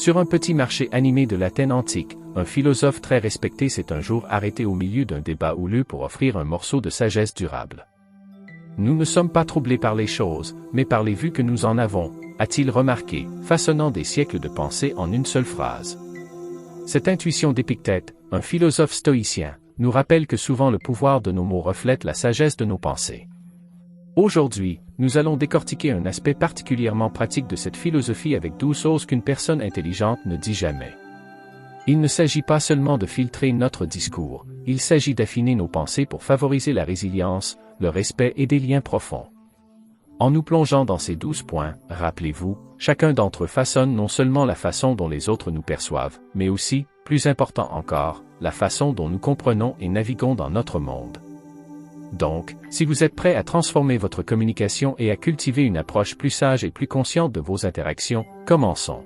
Sur un petit marché animé de l'Athènes antique, un philosophe très respecté s'est un jour arrêté au milieu d'un débat houleux pour offrir un morceau de sagesse durable. Nous ne sommes pas troublés par les choses, mais par les vues que nous en avons, a-t-il remarqué, façonnant des siècles de pensée en une seule phrase. Cette intuition d'Épictète, un philosophe stoïcien, nous rappelle que souvent le pouvoir de nos mots reflète la sagesse de nos pensées. Aujourd'hui, nous allons décortiquer un aspect particulièrement pratique de cette philosophie avec 12 choses qu'une personne intelligente ne dit jamais. Il ne s'agit pas seulement de filtrer notre discours, il s'agit d'affiner nos pensées pour favoriser la résilience, le respect et des liens profonds. En nous plongeant dans ces 12 points, rappelez-vous, chacun d'entre eux façonne non seulement la façon dont les autres nous perçoivent, mais aussi, plus important encore, la façon dont nous comprenons et naviguons dans notre monde. Donc, si vous êtes prêt à transformer votre communication et à cultiver une approche plus sage et plus consciente de vos interactions, commençons.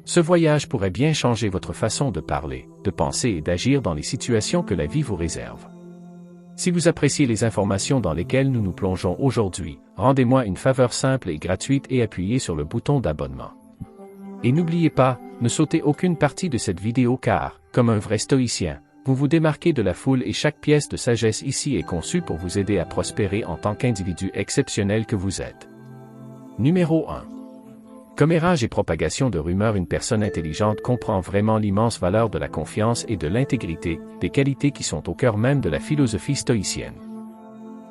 Ce voyage pourrait bien changer votre façon de parler, de penser et d'agir dans les situations que la vie vous réserve. Si vous appréciez les informations dans lesquelles nous nous plongeons aujourd'hui, rendez-moi une faveur simple et gratuite et appuyez sur le bouton d'abonnement. Et n'oubliez pas, ne sautez aucune partie de cette vidéo car, comme un vrai stoïcien, vous vous démarquez de la foule et chaque pièce de sagesse ici est conçue pour vous aider à prospérer en tant qu'individu exceptionnel que vous êtes. Numéro 1. Commérage et propagation de rumeurs. Une personne intelligente comprend vraiment l'immense valeur de la confiance et de l'intégrité, des qualités qui sont au cœur même de la philosophie stoïcienne.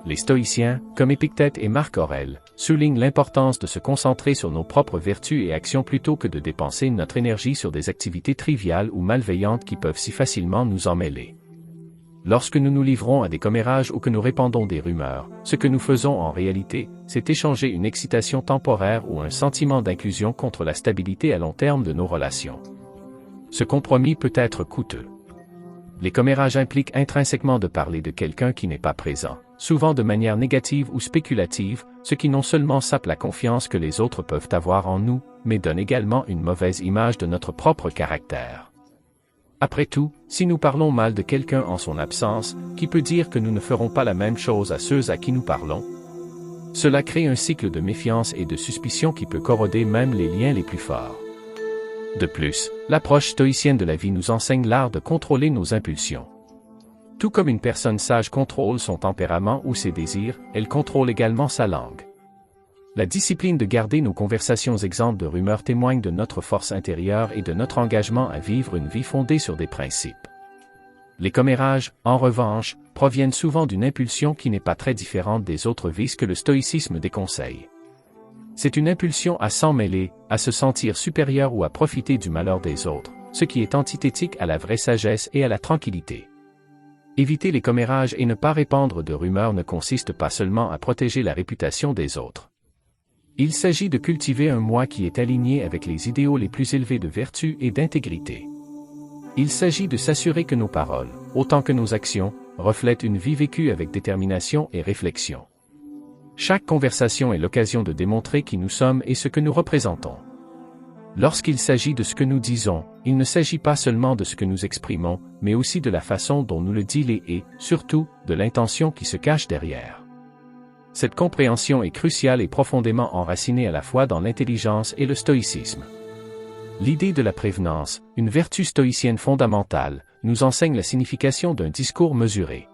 Les stoïciens, comme Épictète et Marc Aurèle, soulignent l'importance de se concentrer sur nos propres vertus et actions plutôt que de dépenser notre énergie sur des activités triviales ou malveillantes qui peuvent si facilement nous emmêler. Lorsque nous nous livrons à des commérages ou que nous répandons des rumeurs, ce que nous faisons en réalité, c'est échanger une excitation temporaire ou un sentiment d'inclusion contre la stabilité à long terme de nos relations. Ce compromis peut être coûteux. Les commérages impliquent intrinsèquement de parler de quelqu'un qui n'est pas présent, souvent de manière négative ou spéculative, ce qui non seulement sape la confiance que les autres peuvent avoir en nous, mais donne également une mauvaise image de notre propre caractère. Après tout, si nous parlons mal de quelqu'un en son absence, qui peut dire que nous ne ferons pas la même chose à ceux à qui nous parlons? Cela crée un cycle de méfiance et de suspicion qui peut corroder même les liens les plus forts. De plus, l'approche stoïcienne de la vie nous enseigne l'art de contrôler nos impulsions. Tout comme une personne sage contrôle son tempérament ou ses désirs, elle contrôle également sa langue. La discipline de garder nos conversations exemptes de rumeurs témoigne de notre force intérieure et de notre engagement à vivre une vie fondée sur des principes. Les commérages, en revanche, proviennent souvent d'une impulsion qui n'est pas très différente des autres vices que le stoïcisme déconseille. C'est une impulsion à s'en mêler, à se sentir supérieur ou à profiter du malheur des autres, ce qui est antithétique à la vraie sagesse et à la tranquillité. Éviter les commérages et ne pas répandre de rumeurs ne consiste pas seulement à protéger la réputation des autres. Il s'agit de cultiver un moi qui est aligné avec les idéaux les plus élevés de vertu et d'intégrité. Il s'agit de s'assurer que nos paroles, autant que nos actions, reflètent une vie vécue avec détermination et réflexion. Chaque conversation est l'occasion de démontrer qui nous sommes et ce que nous représentons. Lorsqu'il s'agit de ce que nous disons, il ne s'agit pas seulement de ce que nous exprimons, mais aussi de la façon dont nous le disons et, surtout, de l'intention qui se cache derrière. Cette compréhension est cruciale et profondément enracinée à la fois dans l'intelligence et le stoïcisme. L'idée de la prévenance, une vertu stoïcienne fondamentale, nous enseigne la signification d'un discours mesuré.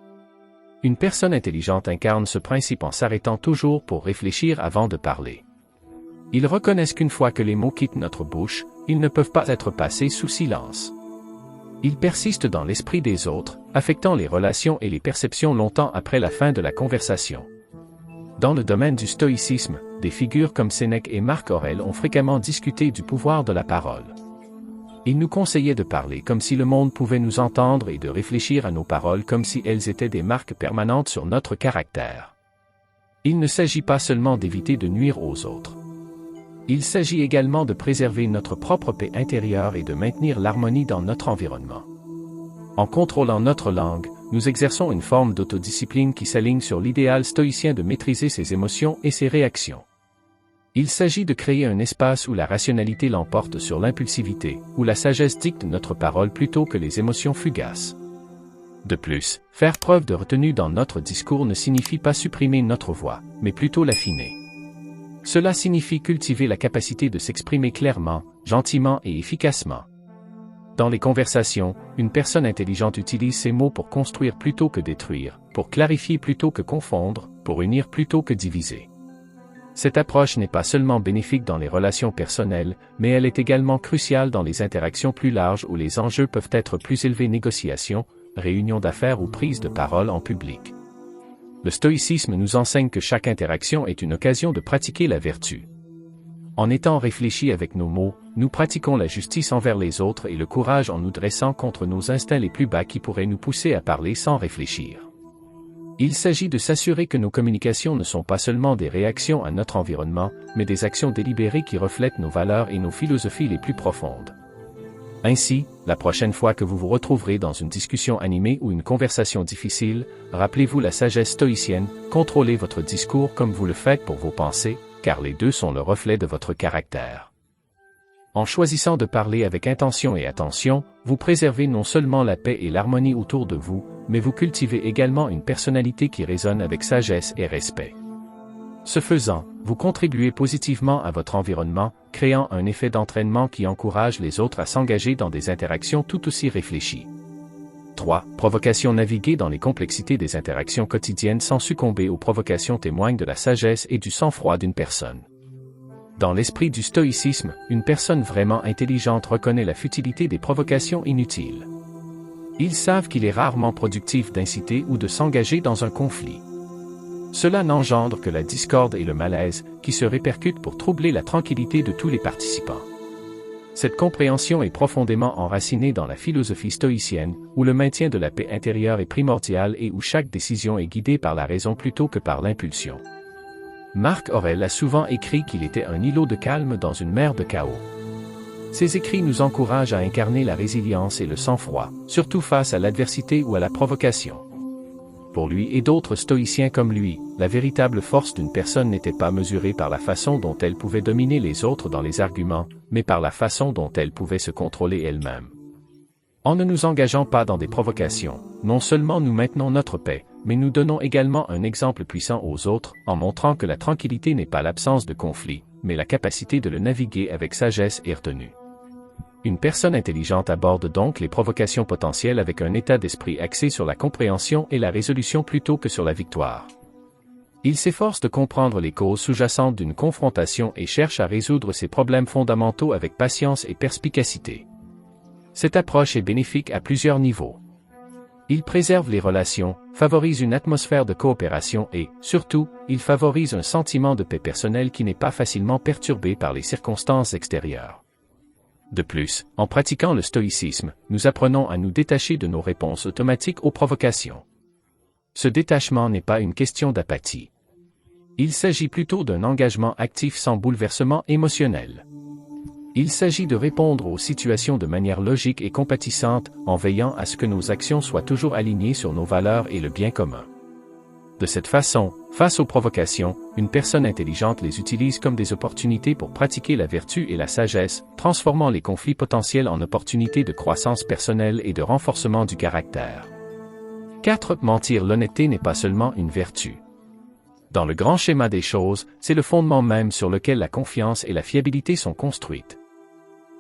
Une personne intelligente incarne ce principe en s'arrêtant toujours pour réfléchir avant de parler. Ils reconnaissent qu'une fois que les mots quittent notre bouche, ils ne peuvent pas être passés sous silence. Ils persistent dans l'esprit des autres, affectant les relations et les perceptions longtemps après la fin de la conversation. Dans le domaine du stoïcisme, des figures comme Sénèque et Marc Aurèle ont fréquemment discuté du pouvoir de la parole. Ils nous conseillaient de parler comme si le monde pouvait nous entendre et de réfléchir à nos paroles comme si elles étaient des marques permanentes sur notre caractère. Il ne s'agit pas seulement d'éviter de nuire aux autres. Il s'agit également de préserver notre propre paix intérieure et de maintenir l'harmonie dans notre environnement. En contrôlant notre langue, nous exerçons une forme d'autodiscipline qui s'aligne sur l'idéal stoïcien de maîtriser ses émotions et ses réactions. Il s'agit de créer un espace où la rationalité l'emporte sur l'impulsivité, où la sagesse dicte notre parole plutôt que les émotions fugaces. De plus, faire preuve de retenue dans notre discours ne signifie pas supprimer notre voix, mais plutôt l'affiner. Cela signifie cultiver la capacité de s'exprimer clairement, gentiment et efficacement. Dans les conversations, une personne intelligente utilise ses mots pour construire plutôt que détruire, pour clarifier plutôt que confondre, pour unir plutôt que diviser. Cette approche n'est pas seulement bénéfique dans les relations personnelles, mais elle est également cruciale dans les interactions plus larges où les enjeux peuvent être plus élevés: négociations, réunions d'affaires ou prise de parole en public. Le stoïcisme nous enseigne que chaque interaction est une occasion de pratiquer la vertu. En étant réfléchis avec nos mots, nous pratiquons la justice envers les autres et le courage en nous dressant contre nos instincts les plus bas qui pourraient nous pousser à parler sans réfléchir. Il s'agit de s'assurer que nos communications ne sont pas seulement des réactions à notre environnement, mais des actions délibérées qui reflètent nos valeurs et nos philosophies les plus profondes. Ainsi, la prochaine fois que vous vous retrouverez dans une discussion animée ou une conversation difficile, rappelez-vous la sagesse stoïcienne: contrôlez votre discours comme vous le faites pour vos pensées, car les deux sont le reflet de votre caractère. En choisissant de parler avec intention et attention, vous préservez non seulement la paix et l'harmonie autour de vous, mais vous cultivez également une personnalité qui résonne avec sagesse et respect. Ce faisant, vous contribuez positivement à votre environnement, créant un effet d'entraînement qui encourage les autres à s'engager dans des interactions tout aussi réfléchies. 3. Provocation: naviguer dans les complexités des interactions quotidiennes sans succomber aux provocations témoigne de la sagesse et du sang-froid d'une personne. Dans l'esprit du stoïcisme, une personne vraiment intelligente reconnaît la futilité des provocations inutiles. Ils savent qu'il est rarement productif d'inciter ou de s'engager dans un conflit. Cela n'engendre que la discorde et le malaise, qui se répercutent pour troubler la tranquillité de tous les participants. Cette compréhension est profondément enracinée dans la philosophie stoïcienne, où le maintien de la paix intérieure est primordial et où chaque décision est guidée par la raison plutôt que par l'impulsion. Marc Aurèle a souvent écrit qu'il était un îlot de calme dans une mer de chaos. Ses écrits nous encouragent à incarner la résilience et le sang-froid, surtout face à l'adversité ou à la provocation. Pour lui et d'autres stoïciens comme lui, la véritable force d'une personne n'était pas mesurée par la façon dont elle pouvait dominer les autres dans les arguments, mais par la façon dont elle pouvait se contrôler elle-même. En ne nous engageant pas dans des provocations, non seulement nous maintenons notre paix, mais nous donnons également un exemple puissant aux autres, en montrant que la tranquillité n'est pas l'absence de conflit, mais la capacité de le naviguer avec sagesse et retenue. Une personne intelligente aborde donc les provocations potentielles avec un état d'esprit axé sur la compréhension et la résolution plutôt que sur la victoire. Il s'efforce de comprendre les causes sous-jacentes d'une confrontation et cherche à résoudre ses problèmes fondamentaux avec patience et perspicacité. Cette approche est bénéfique à plusieurs niveaux. Il préserve les relations, favorise une atmosphère de coopération et, surtout, il favorise un sentiment de paix personnelle qui n'est pas facilement perturbé par les circonstances extérieures. De plus, en pratiquant le stoïcisme, nous apprenons à nous détacher de nos réponses automatiques aux provocations. Ce détachement n'est pas une question d'apathie. Il s'agit plutôt d'un engagement actif sans bouleversement émotionnel. Il s'agit de répondre aux situations de manière logique et compatissante, en veillant à ce que nos actions soient toujours alignées sur nos valeurs et le bien commun. De cette façon, face aux provocations, une personne intelligente les utilise comme des opportunités pour pratiquer la vertu et la sagesse, transformant les conflits potentiels en opportunités de croissance personnelle et de renforcement du caractère. 4. Mentir: l'honnêteté n'est pas seulement une vertu. Dans le grand schéma des choses, c'est le fondement même sur lequel la confiance et la fiabilité sont construites.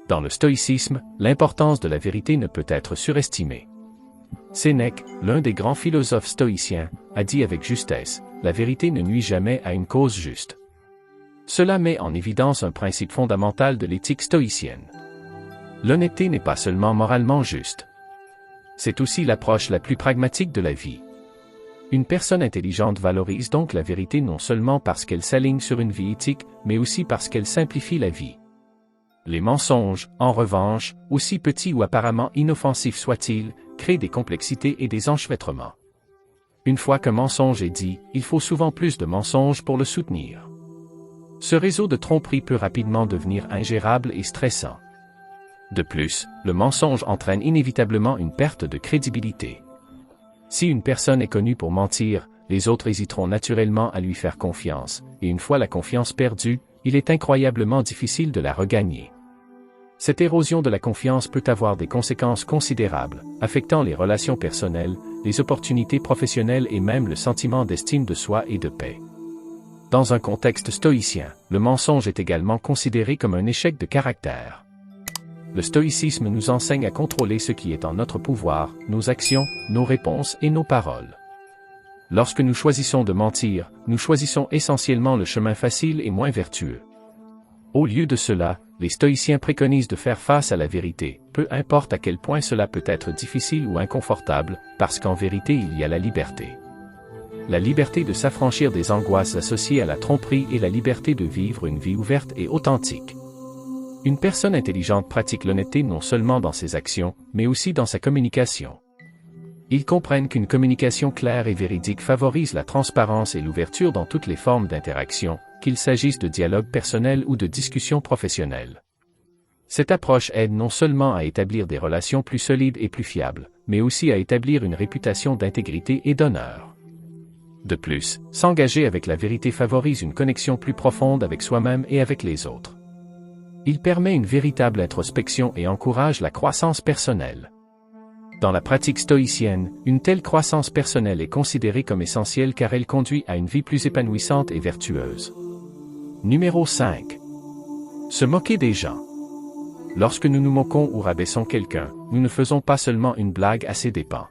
Dans le stoïcisme, l'importance de la vérité ne peut être surestimée. Sénèque, l'un des grands philosophes stoïciens, a dit avec justesse: la vérité ne nuit jamais à une cause juste. Cela met en évidence un principe fondamental de l'éthique stoïcienne. L'honnêteté n'est pas seulement moralement juste. C'est aussi l'approche la plus pragmatique de la vie. Une personne intelligente valorise donc la vérité non seulement parce qu'elle s'aligne sur une vie éthique, mais aussi parce qu'elle simplifie la vie. Les mensonges, en revanche, aussi petits ou apparemment inoffensifs soient-ils, créent des complexités et des enchevêtrements. Une fois qu'un mensonge est dit, il faut souvent plus de mensonges pour le soutenir. Ce réseau de tromperies peut rapidement devenir ingérable et stressant. De plus, le mensonge entraîne inévitablement une perte de crédibilité. Si une personne est connue pour mentir, les autres hésiteront naturellement à lui faire confiance, et une fois la confiance perdue, il est incroyablement difficile de la regagner. Cette érosion de la confiance peut avoir des conséquences considérables, affectant les relations personnelles, les opportunités professionnelles et même le sentiment d'estime de soi et de paix. Dans un contexte stoïcien, le mensonge est également considéré comme un échec de caractère. Le stoïcisme nous enseigne à contrôler ce qui est en notre pouvoir, nos actions, nos réponses et nos paroles. Lorsque nous choisissons de mentir, nous choisissons essentiellement le chemin facile et moins vertueux. Au lieu de cela, les stoïciens préconisent de faire face à la vérité, peu importe à quel point cela peut être difficile ou inconfortable, parce qu'en vérité il y a la liberté. La liberté de s'affranchir des angoisses associées à la tromperie et la liberté de vivre une vie ouverte et authentique. Une personne intelligente pratique l'honnêteté non seulement dans ses actions, mais aussi dans sa communication. Ils comprennent qu'une communication claire et véridique favorise la transparence et l'ouverture dans toutes les formes d'interaction, qu'il s'agisse de dialogue personnel ou de discussion professionnelle. Cette approche aide non seulement à établir des relations plus solides et plus fiables, mais aussi à établir une réputation d'intégrité et d'honneur. De plus, s'engager avec la vérité favorise une connexion plus profonde avec soi-même et avec les autres. Il permet une véritable introspection et encourage la croissance personnelle. Dans la pratique stoïcienne, une telle croissance personnelle est considérée comme essentielle car elle conduit à une vie plus épanouissante et vertueuse. Numéro 5. Se moquer des gens. Lorsque nous nous moquons ou rabaissons quelqu'un, nous ne faisons pas seulement une blague à ses dépens.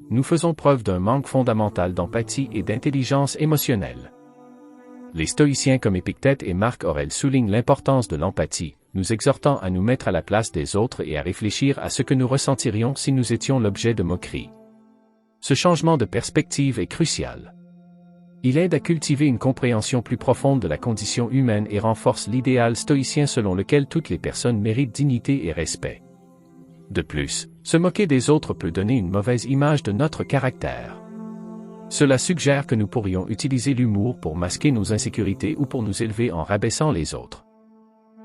Nous faisons preuve d'un manque fondamental d'empathie et d'intelligence émotionnelle. Les stoïciens comme Épictète et Marc Aurèle soulignent l'importance de l'empathie, nous exhortant à nous mettre à la place des autres et à réfléchir à ce que nous ressentirions si nous étions l'objet de moqueries. Ce changement de perspective est crucial. Il aide à cultiver une compréhension plus profonde de la condition humaine et renforce l'idéal stoïcien selon lequel toutes les personnes méritent dignité et respect. De plus, se moquer des autres peut donner une mauvaise image de notre caractère. Cela suggère que nous pourrions utiliser l'humour pour masquer nos insécurités ou pour nous élever en rabaissant les autres.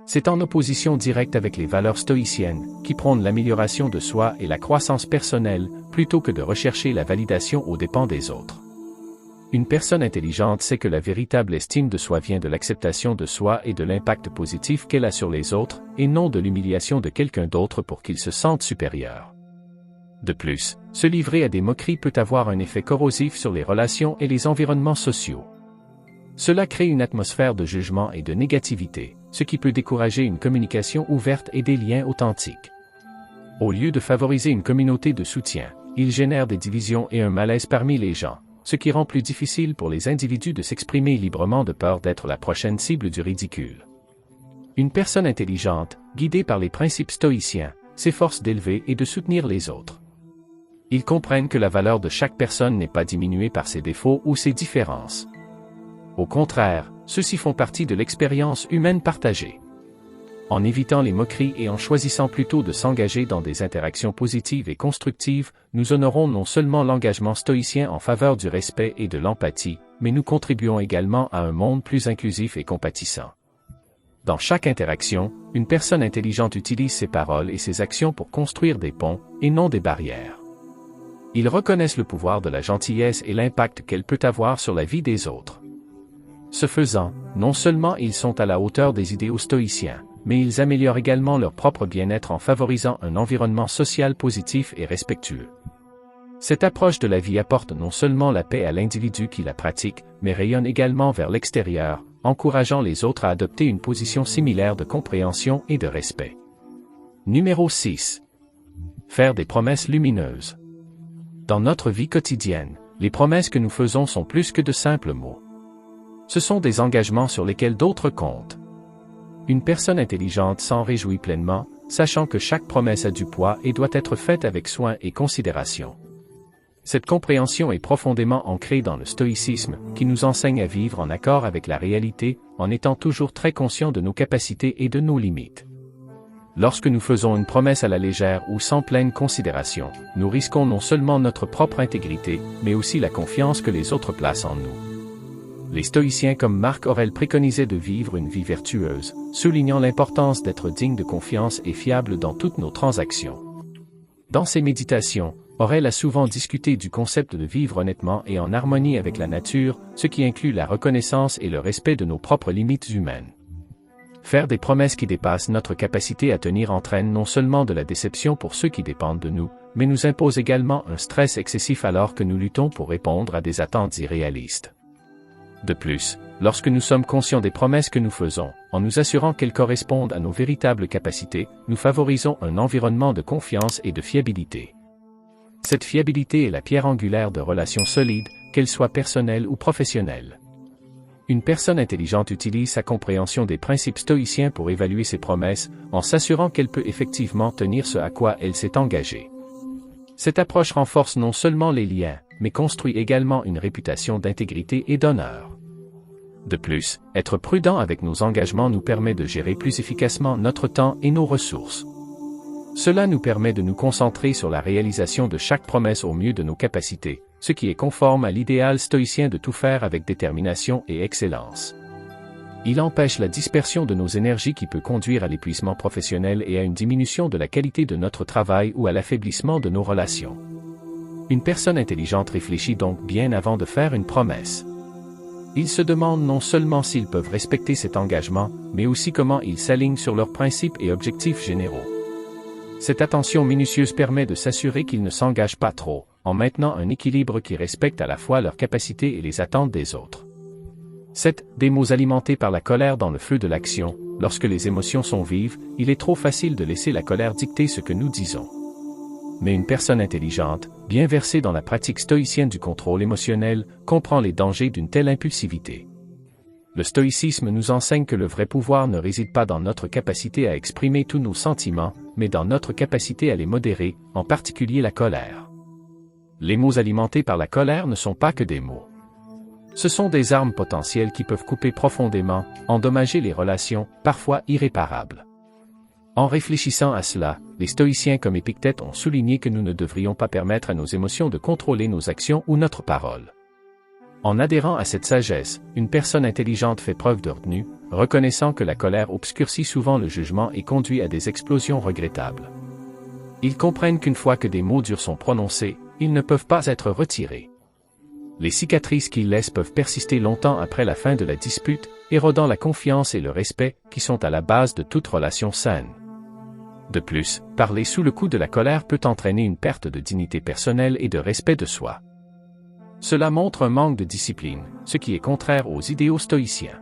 C'est en opposition directe avec les valeurs stoïciennes, qui prônent l'amélioration de soi et la croissance personnelle, plutôt que de rechercher la validation aux dépens des autres. Une personne intelligente sait que la véritable estime de soi vient de l'acceptation de soi et de l'impact positif qu'elle a sur les autres, et non de l'humiliation de quelqu'un d'autre pour qu'il se sente supérieur. De plus, se livrer à des moqueries peut avoir un effet corrosif sur les relations et les environnements sociaux. Cela crée une atmosphère de jugement et de négativité, ce qui peut décourager une communication ouverte et des liens authentiques. Au lieu de favoriser une communauté de soutien, il génère des divisions et un malaise parmi les gens, ce qui rend plus difficile pour les individus de s'exprimer librement de peur d'être la prochaine cible du ridicule. Une personne intelligente, guidée par les principes stoïciens, s'efforce d'élever et de soutenir les autres. Ils comprennent que la valeur de chaque personne n'est pas diminuée par ses défauts ou ses différences. Au contraire, ceux-ci font partie de l'expérience humaine partagée. En évitant les moqueries et en choisissant plutôt de s'engager dans des interactions positives et constructives, nous honorons non seulement l'engagement stoïcien en faveur du respect et de l'empathie, mais nous contribuons également à un monde plus inclusif et compatissant. Dans chaque interaction, une personne intelligente utilise ses paroles et ses actions pour construire des ponts, et non des barrières. Ils reconnaissent le pouvoir de la gentillesse et l'impact qu'elle peut avoir sur la vie des autres. Ce faisant, non seulement ils sont à la hauteur des idéaux stoïciens, mais ils améliorent également leur propre bien-être en favorisant un environnement social positif et respectueux. Cette approche de la vie apporte non seulement la paix à l'individu qui la pratique, mais rayonne également vers l'extérieur, encourageant les autres à adopter une position similaire de compréhension et de respect. Numéro 6. Faire des promesses lumineuses. Dans notre vie quotidienne, les promesses que nous faisons sont plus que de simples mots. Ce sont des engagements sur lesquels d'autres comptent. Une personne intelligente s'en réjouit pleinement, sachant que chaque promesse a du poids et doit être faite avec soin et considération. Cette compréhension est profondément ancrée dans le stoïcisme, qui nous enseigne à vivre en accord avec la réalité, en étant toujours très conscients de nos capacités et de nos limites. Lorsque nous faisons une promesse à la légère ou sans pleine considération, nous risquons non seulement notre propre intégrité, mais aussi la confiance que les autres placent en nous. Les stoïciens comme Marc Aurèle préconisaient de vivre une vie vertueuse, soulignant l'importance d'être digne de confiance et fiable dans toutes nos transactions. Dans ses méditations, Aurèle a souvent discuté du concept de vivre honnêtement et en harmonie avec la nature, ce qui inclut la reconnaissance et le respect de nos propres limites humaines. Faire des promesses qui dépassent notre capacité à tenir entraîne non seulement de la déception pour ceux qui dépendent de nous, mais nous impose également un stress excessif alors que nous luttons pour répondre à des attentes irréalistes. De plus, lorsque nous sommes conscients des promesses que nous faisons, en nous assurant qu'elles correspondent à nos véritables capacités, nous favorisons un environnement de confiance et de fiabilité. Cette fiabilité est la pierre angulaire de relations solides, qu'elles soient personnelles ou professionnelles. Une personne intelligente utilise sa compréhension des principes stoïciens pour évaluer ses promesses, en s'assurant qu'elle peut effectivement tenir ce à quoi elle s'est engagée. Cette approche renforce non seulement les liens, mais construit également une réputation d'intégrité et d'honneur. De plus, être prudent avec nos engagements nous permet de gérer plus efficacement notre temps et nos ressources. Cela nous permet de nous concentrer sur la réalisation de chaque promesse au mieux de nos capacités, ce qui est conforme à l'idéal stoïcien de tout faire avec détermination et excellence. Il empêche la dispersion de nos énergies qui peut conduire à l'épuisement professionnel et à une diminution de la qualité de notre travail ou à l'affaiblissement de nos relations. Une personne intelligente réfléchit donc bien avant de faire une promesse. Ils se demandent non seulement s'ils peuvent respecter cet engagement, mais aussi comment ils s'alignent sur leurs principes et objectifs généraux. Cette attention minutieuse permet de s'assurer qu'ils ne s'engagent pas trop, en maintenant un équilibre qui respecte à la fois leurs capacités et les attentes des autres. 7. Des mots alimentés par la colère dans le feu de l'action. Lorsque les émotions sont vives, il est trop facile de laisser la colère dicter ce que nous disons. Mais une personne intelligente, bien versée dans la pratique stoïcienne du contrôle émotionnel, comprend les dangers d'une telle impulsivité. Le stoïcisme nous enseigne que le vrai pouvoir ne réside pas dans notre capacité à exprimer tous nos sentiments, mais dans notre capacité à les modérer, en particulier la colère. Les mots alimentés par la colère ne sont pas que des mots. Ce sont des armes potentielles qui peuvent couper profondément, endommager les relations, parfois irréparables. En réfléchissant à cela, les stoïciens comme Épictète ont souligné que nous ne devrions pas permettre à nos émotions de contrôler nos actions ou notre parole. En adhérant à cette sagesse, une personne intelligente fait preuve de retenue, reconnaissant que la colère obscurcit souvent le jugement et conduit à des explosions regrettables. Ils comprennent qu'une fois que des mots durs sont prononcés, ils ne peuvent pas être retirés. Les cicatrices qu'ils laissent peuvent persister longtemps après la fin de la dispute, érodant la confiance et le respect qui sont à la base de toute relation saine. De plus, parler sous le coup de la colère peut entraîner une perte de dignité personnelle et de respect de soi. Cela montre un manque de discipline, ce qui est contraire aux idéaux stoïciens.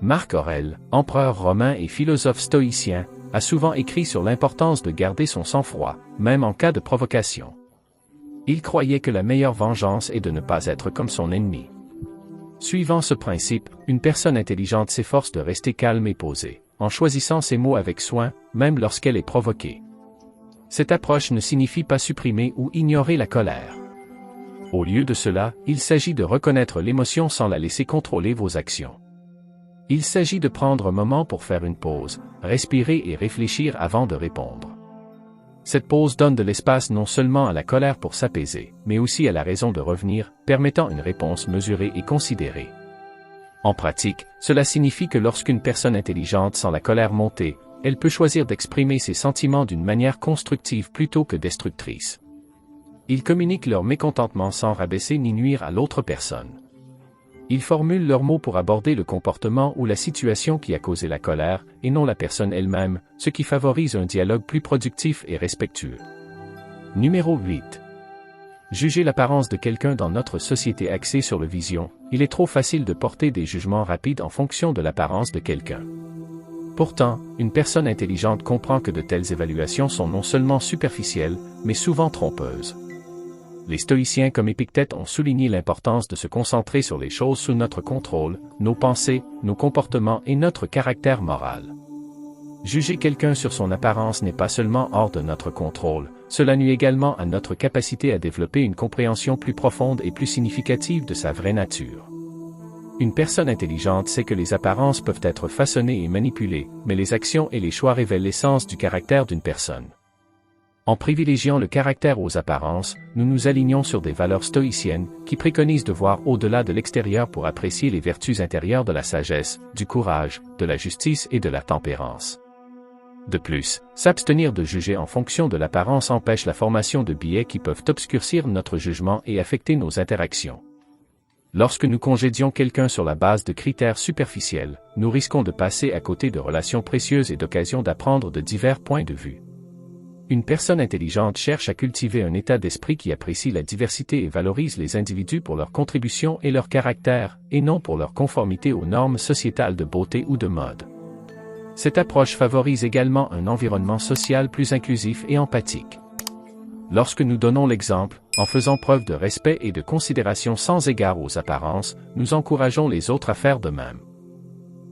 Marc Aurèle, empereur romain et philosophe stoïcien, a souvent écrit sur l'importance de garder son sang-froid, même en cas de provocation. Il croyait que la meilleure vengeance est de ne pas être comme son ennemi. Suivant ce principe, une personne intelligente s'efforce de rester calme et posée, en choisissant ses mots avec soin, même lorsqu'elle est provoquée. Cette approche ne signifie pas supprimer ou ignorer la colère. Au lieu de cela, il s'agit de reconnaître l'émotion sans la laisser contrôler vos actions. Il s'agit de prendre un moment pour faire une pause, respirer et réfléchir avant de répondre. Cette pause donne de l'espace non seulement à la colère pour s'apaiser, mais aussi à la raison de revenir, permettant une réponse mesurée et considérée. En pratique, cela signifie que lorsqu'une personne intelligente sent la colère monter, elle peut choisir d'exprimer ses sentiments d'une manière constructive plutôt que destructrice. Ils communiquent leur mécontentement sans rabaisser ni nuire à l'autre personne. Ils formulent leurs mots pour aborder le comportement ou la situation qui a causé la colère, et non la personne elle-même, ce qui favorise un dialogue plus productif et respectueux. Numéro 8. Juger l'apparence de quelqu'un dans notre société axée sur le vision, il est trop facile de porter des jugements rapides en fonction de l'apparence de quelqu'un. Pourtant, une personne intelligente comprend que de telles évaluations sont non seulement superficielles, mais souvent trompeuses. Les stoïciens comme Épictète ont souligné l'importance de se concentrer sur les choses sous notre contrôle, nos pensées, nos comportements et notre caractère moral. Juger quelqu'un sur son apparence n'est pas seulement hors de notre contrôle, cela nuit également à notre capacité à développer une compréhension plus profonde et plus significative de sa vraie nature. Une personne intelligente sait que les apparences peuvent être façonnées et manipulées, mais les actions et les choix révèlent l'essence du caractère d'une personne. En privilégiant le caractère aux apparences, nous nous alignons sur des valeurs stoïciennes qui préconisent de voir au-delà de l'extérieur pour apprécier les vertus intérieures de la sagesse, du courage, de la justice et de la tempérance. De plus, s'abstenir de juger en fonction de l'apparence empêche la formation de biais qui peuvent obscurcir notre jugement et affecter nos interactions. Lorsque nous congédions quelqu'un sur la base de critères superficiels, nous risquons de passer à côté de relations précieuses et d'occasions d'apprendre de divers points de vue. Une personne intelligente cherche à cultiver un état d'esprit qui apprécie la diversité et valorise les individus pour leur contribution et leur caractère, et non pour leur conformité aux normes sociétales de beauté ou de mode. Cette approche favorise également un environnement social plus inclusif et empathique. Lorsque nous donnons l'exemple, en faisant preuve de respect et de considération sans égard aux apparences, nous encourageons les autres à faire de même.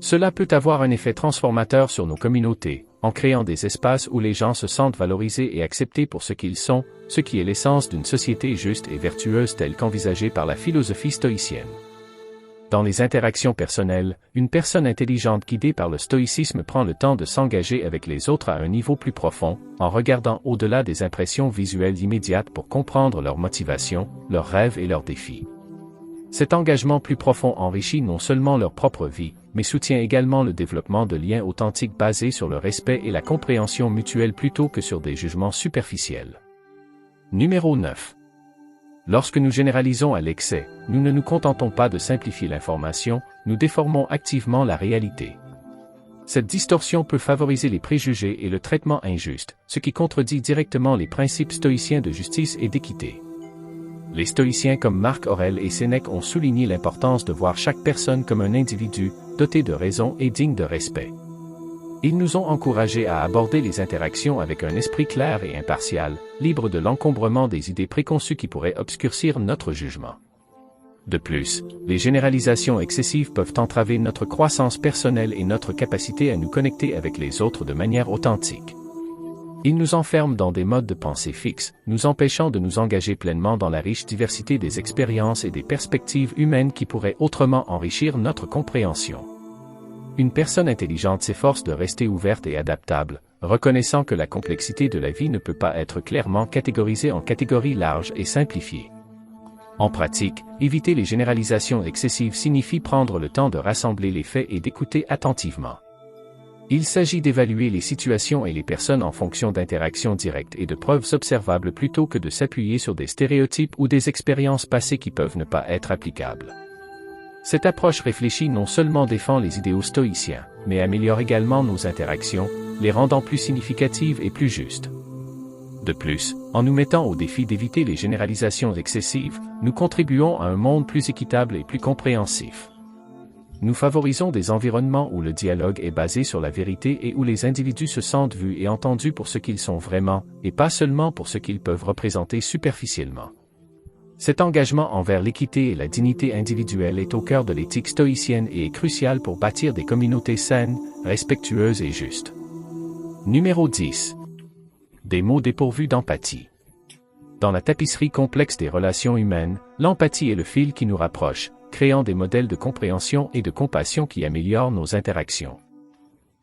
Cela peut avoir un effet transformateur sur nos communautés, en créant des espaces où les gens se sentent valorisés et acceptés pour ce qu'ils sont, ce qui est l'essence d'une société juste et vertueuse telle qu'envisagée par la philosophie stoïcienne. Dans les interactions personnelles, une personne intelligente guidée par le stoïcisme prend le temps de s'engager avec les autres à un niveau plus profond, en regardant au-delà des impressions visuelles immédiates pour comprendre leurs motivations, leurs rêves et leurs défis. Cet engagement plus profond enrichit non seulement leur propre vie, mais soutient également le développement de liens authentiques basés sur le respect et la compréhension mutuelle plutôt que sur des jugements superficiels. Numéro 9. Lorsque nous généralisons à l'excès, nous ne nous contentons pas de simplifier l'information, nous déformons activement la réalité. Cette distorsion peut favoriser les préjugés et le traitement injuste, ce qui contredit directement les principes stoïciens de justice et d'équité. Les stoïciens comme Marc Aurèle et Sénèque ont souligné l'importance de voir chaque personne comme un individu, doté de raison et digne de respect. Ils nous ont encouragés à aborder les interactions avec un esprit clair et impartial, libre de l'encombrement des idées préconçues qui pourraient obscurcir notre jugement. De plus, les généralisations excessives peuvent entraver notre croissance personnelle et notre capacité à nous connecter avec les autres de manière authentique. Ils nous enferment dans des modes de pensée fixes, nous empêchant de nous engager pleinement dans la riche diversité des expériences et des perspectives humaines qui pourraient autrement enrichir notre compréhension. Une personne intelligente s'efforce de rester ouverte et adaptable, reconnaissant que la complexité de la vie ne peut pas être clairement catégorisée en catégories larges et simplifiées. En pratique, éviter les généralisations excessives signifie prendre le temps de rassembler les faits et d'écouter attentivement. Il s'agit d'évaluer les situations et les personnes en fonction d'interactions directes et de preuves observables plutôt que de s'appuyer sur des stéréotypes ou des expériences passées qui peuvent ne pas être applicables. Cette approche réfléchie non seulement défend les idéaux stoïciens, mais améliore également nos interactions, les rendant plus significatives et plus justes. De plus, en nous mettant au défi d'éviter les généralisations excessives, nous contribuons à un monde plus équitable et plus compréhensif. Nous favorisons des environnements où le dialogue est basé sur la vérité et où les individus se sentent vus et entendus pour ce qu'ils sont vraiment, et pas seulement pour ce qu'ils peuvent représenter superficiellement. Cet engagement envers l'équité et la dignité individuelle est au cœur de l'éthique stoïcienne et est crucial pour bâtir des communautés saines, respectueuses et justes. Numéro 10. Des mots dépourvus d'empathie. Dans la tapisserie complexe des relations humaines, l'empathie est le fil qui nous rapproche, créant des modèles de compréhension et de compassion qui améliorent nos interactions.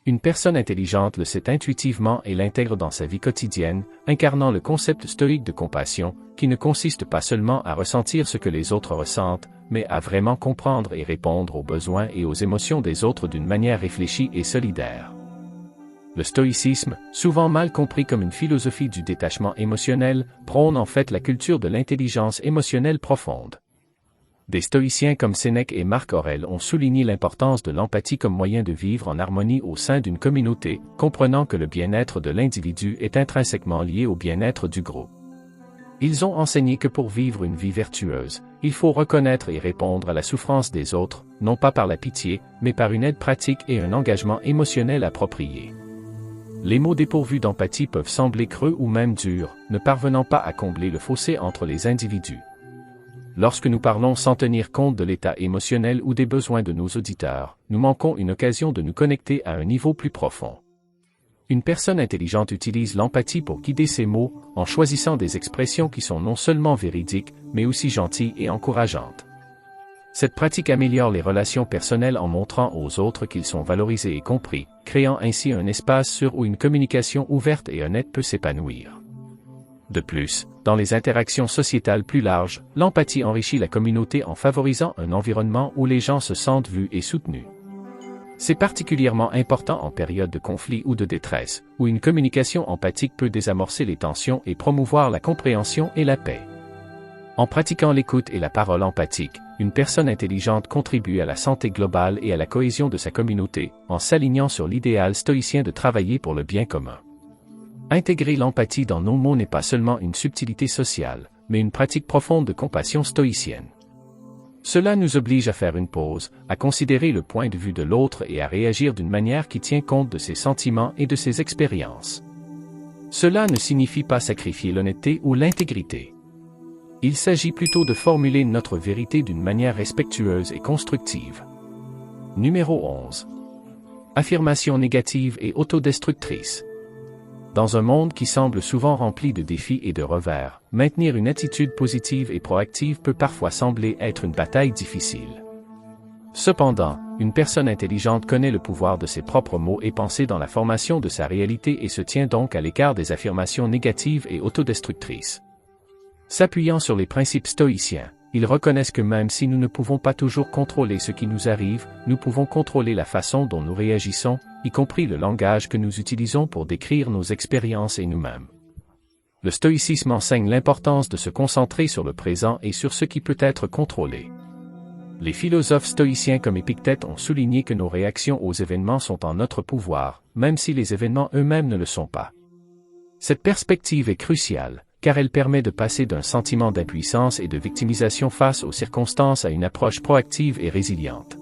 Une personne intelligente le sait intuitivement et l'intègre dans sa vie quotidienne, incarnant le concept stoïque de compassion, qui ne consiste pas seulement à ressentir ce que les autres ressentent, mais à vraiment comprendre et répondre aux besoins et aux émotions des autres d'une manière réfléchie et solidaire. Le stoïcisme, souvent mal compris comme une philosophie du détachement émotionnel, prône en fait la culture de l'intelligence émotionnelle profonde. Des stoïciens comme Sénèque et Marc Aurèle ont souligné l'importance de l'empathie comme moyen de vivre en harmonie au sein d'une communauté, comprenant que le bien-être de l'individu est intrinsèquement lié au bien-être du groupe. Ils ont enseigné que pour vivre une vie vertueuse, il faut reconnaître et répondre à la souffrance des autres, non pas par la pitié, mais par une aide pratique et un engagement émotionnel approprié. Les mots dépourvus d'empathie peuvent sembler creux ou même durs, ne parvenant pas à combler le fossé entre les individus. Lorsque nous parlons sans tenir compte de l'état émotionnel ou des besoins de nos auditeurs, nous manquons une occasion de nous connecter à un niveau plus profond. Une personne intelligente utilise l'empathie pour guider ses mots, en choisissant des expressions qui sont non seulement véridiques, mais aussi gentilles et encourageantes. Cette pratique améliore les relations personnelles en montrant aux autres qu'ils sont valorisés et compris, créant ainsi un espace sûr où une communication ouverte et honnête peut s'épanouir. De plus, dans les interactions sociétales plus larges, l'empathie enrichit la communauté en favorisant un environnement où les gens se sentent vus et soutenus. C'est particulièrement important en période de conflit ou de détresse, où une communication empathique peut désamorcer les tensions et promouvoir la compréhension et la paix. En pratiquant l'écoute et la parole empathique, une personne intelligente contribue à la santé globale et à la cohésion de sa communauté, en s'alignant sur l'idéal stoïcien de travailler pour le bien commun. Intégrer l'empathie dans nos mots n'est pas seulement une subtilité sociale, mais une pratique profonde de compassion stoïcienne. Cela nous oblige à faire une pause, à considérer le point de vue de l'autre et à réagir d'une manière qui tient compte de ses sentiments et de ses expériences. Cela ne signifie pas sacrifier l'honnêteté ou l'intégrité. Il s'agit plutôt de formuler notre vérité d'une manière respectueuse et constructive. Numéro 11. Affirmation négative et autodestructrice. Dans un monde qui semble souvent rempli de défis et de revers, maintenir une attitude positive et proactive peut parfois sembler être une bataille difficile. Cependant, une personne intelligente connaît le pouvoir de ses propres mots et pensées dans la formation de sa réalité et se tient donc à l'écart des affirmations négatives et autodestructrices. S'appuyant sur les principes stoïciens, ils reconnaissent que même si nous ne pouvons pas toujours contrôler ce qui nous arrive, nous pouvons contrôler la façon dont nous réagissons, y compris le langage que nous utilisons pour décrire nos expériences et nous-mêmes. Le stoïcisme enseigne l'importance de se concentrer sur le présent et sur ce qui peut être contrôlé. Les philosophes stoïciens comme Épictète ont souligné que nos réactions aux événements sont en notre pouvoir, même si les événements eux-mêmes ne le sont pas. Cette perspective est cruciale, car elle permet de passer d'un sentiment d'impuissance et de victimisation face aux circonstances à une approche proactive et résiliente.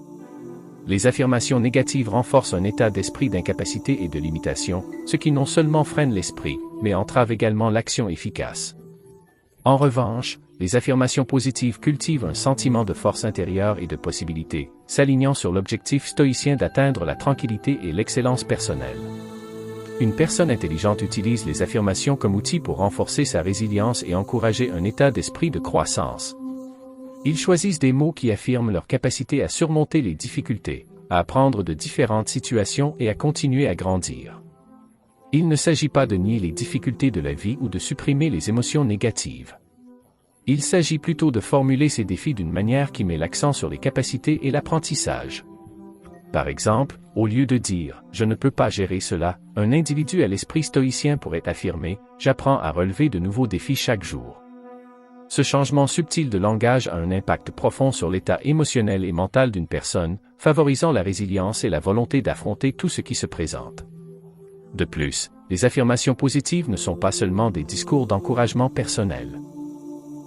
Les affirmations négatives renforcent un état d'esprit d'incapacité et de limitation, ce qui non seulement freine l'esprit, mais entrave également l'action efficace. En revanche, les affirmations positives cultivent un sentiment de force intérieure et de possibilité, s'alignant sur l'objectif stoïcien d'atteindre la tranquillité et l'excellence personnelle. Une personne intelligente utilise les affirmations comme outil pour renforcer sa résilience et encourager un état d'esprit de croissance. Ils choisissent des mots qui affirment leur capacité à surmonter les difficultés, à apprendre de différentes situations et à continuer à grandir. Il ne s'agit pas de nier les difficultés de la vie ou de supprimer les émotions négatives. Il s'agit plutôt de formuler ces défis d'une manière qui met l'accent sur les capacités et l'apprentissage. Par exemple, au lieu de dire « je ne peux pas gérer cela », un individu à l'esprit stoïcien pourrait affirmer « j'apprends à relever de nouveaux défis chaque jour ». Ce changement subtil de langage a un impact profond sur l'état émotionnel et mental d'une personne, favorisant la résilience et la volonté d'affronter tout ce qui se présente. De plus, les affirmations positives ne sont pas seulement des discours d'encouragement personnel.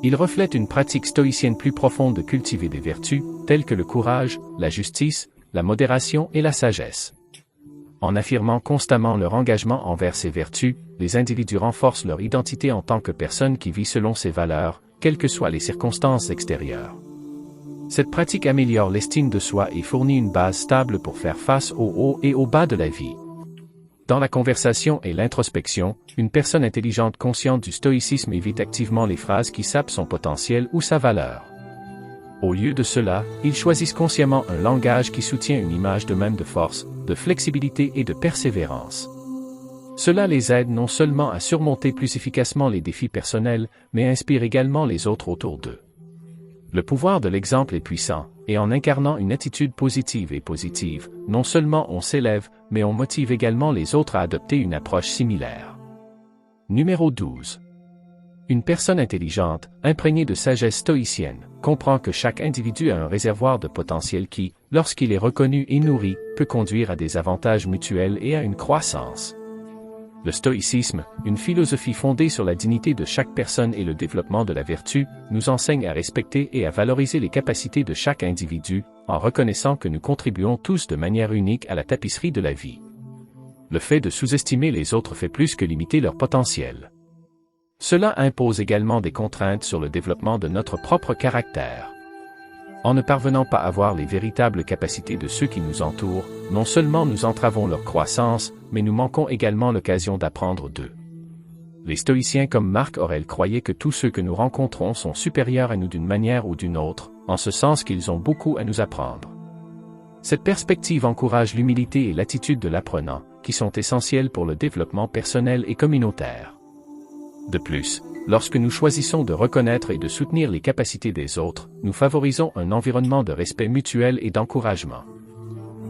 Ils reflètent une pratique stoïcienne plus profonde de cultiver des vertus, telles que le courage, la justice, la modération et la sagesse. En affirmant constamment leur engagement envers ces vertus, les individus renforcent leur identité en tant que personne qui vit selon ces valeurs, quelles que soient les circonstances extérieures. Cette pratique améliore l'estime de soi et fournit une base stable pour faire face aux hauts et aux bas de la vie. Dans la conversation et l'introspection, une personne intelligente consciente du stoïcisme évite activement les phrases qui sapent son potentiel ou sa valeur. Au lieu de cela, ils choisissent consciemment un langage qui soutient une image d'eux-mêmes de force, de flexibilité et de persévérance. Cela les aide non seulement à surmonter plus efficacement les défis personnels, mais inspire également les autres autour d'eux. Le pouvoir de l'exemple est puissant, et en incarnant une attitude positive et positive, non seulement on s'élève, mais on motive également les autres à adopter une approche similaire. Numéro 12. Une personne intelligente, imprégnée de sagesse stoïcienne, comprend que chaque individu a un réservoir de potentiel qui, lorsqu'il est reconnu et nourri, peut conduire à des avantages mutuels et à une croissance. Le stoïcisme, une philosophie fondée sur la dignité de chaque personne et le développement de la vertu, nous enseigne à respecter et à valoriser les capacités de chaque individu, en reconnaissant que nous contribuons tous de manière unique à la tapisserie de la vie. Le fait de sous-estimer les autres fait plus que limiter leur potentiel. Cela impose également des contraintes sur le développement de notre propre caractère. En ne parvenant pas à voir les véritables capacités de ceux qui nous entourent, non seulement nous entravons leur croissance, mais nous manquons également l'occasion d'apprendre d'eux. Les stoïciens comme Marc Aurèle croyaient que tous ceux que nous rencontrons sont supérieurs à nous d'une manière ou d'une autre, en ce sens qu'ils ont beaucoup à nous apprendre. Cette perspective encourage l'humilité et l'attitude de l'apprenant, qui sont essentielles pour le développement personnel et communautaire. De plus, lorsque nous choisissons de reconnaître et de soutenir les capacités des autres, nous favorisons un environnement de respect mutuel et d'encouragement.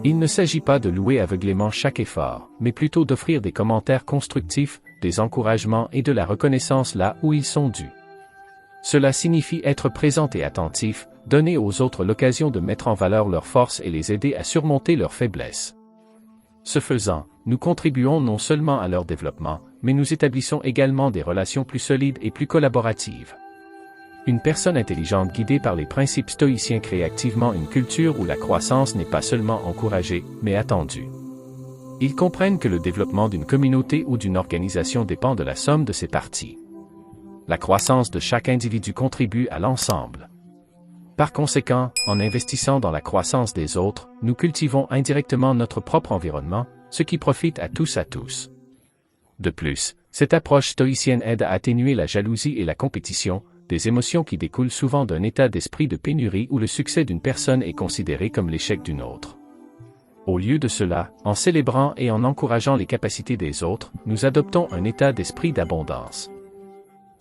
Il ne s'agit pas de louer aveuglément chaque effort, mais plutôt d'offrir des commentaires constructifs, des encouragements et de la reconnaissance là où ils sont dus. Cela signifie être présent et attentif, donner aux autres l'occasion de mettre en valeur leurs forces et les aider à surmonter leurs faiblesses. Ce faisant, nous contribuons non seulement à leur développement, mais nous établissons également des relations plus solides et plus collaboratives. Une personne intelligente guidée par les principes stoïciens crée activement une culture où la croissance n'est pas seulement encouragée, mais attendue. Ils comprennent que le développement d'une communauté ou d'une organisation dépend de la somme de ses parties. La croissance de chaque individu contribue à l'ensemble. Par conséquent, en investissant dans la croissance des autres, nous cultivons indirectement notre propre environnement, ce qui profite à tous. De plus, cette approche stoïcienne aide à atténuer la jalousie et la compétition, des émotions qui découlent souvent d'un état d'esprit de pénurie où le succès d'une personne est considéré comme l'échec d'une autre. Au lieu de cela, en célébrant et en encourageant les capacités des autres, nous adoptons un état d'esprit d'abondance.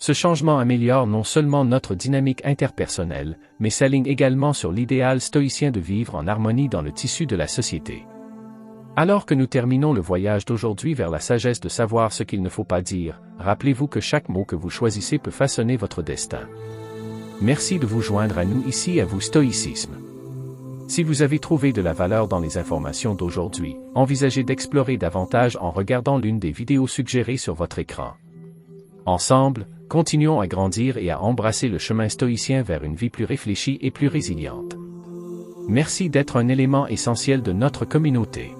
Ce changement améliore non seulement notre dynamique interpersonnelle, mais s'aligne également sur l'idéal stoïcien de vivre en harmonie dans le tissu de la société. Alors que nous terminons le voyage d'aujourd'hui vers la sagesse de savoir ce qu'il ne faut pas dire, rappelez-vous que chaque mot que vous choisissez peut façonner votre destin. Merci de vous joindre à nous ici à vous Stoïcisme. Si vous avez trouvé de la valeur dans les informations d'aujourd'hui, envisagez d'explorer davantage en regardant l'une des vidéos suggérées sur votre écran. Ensemble, continuons à grandir et à embrasser le chemin stoïcien vers une vie plus réfléchie et plus résiliente. Merci d'être un élément essentiel de notre communauté.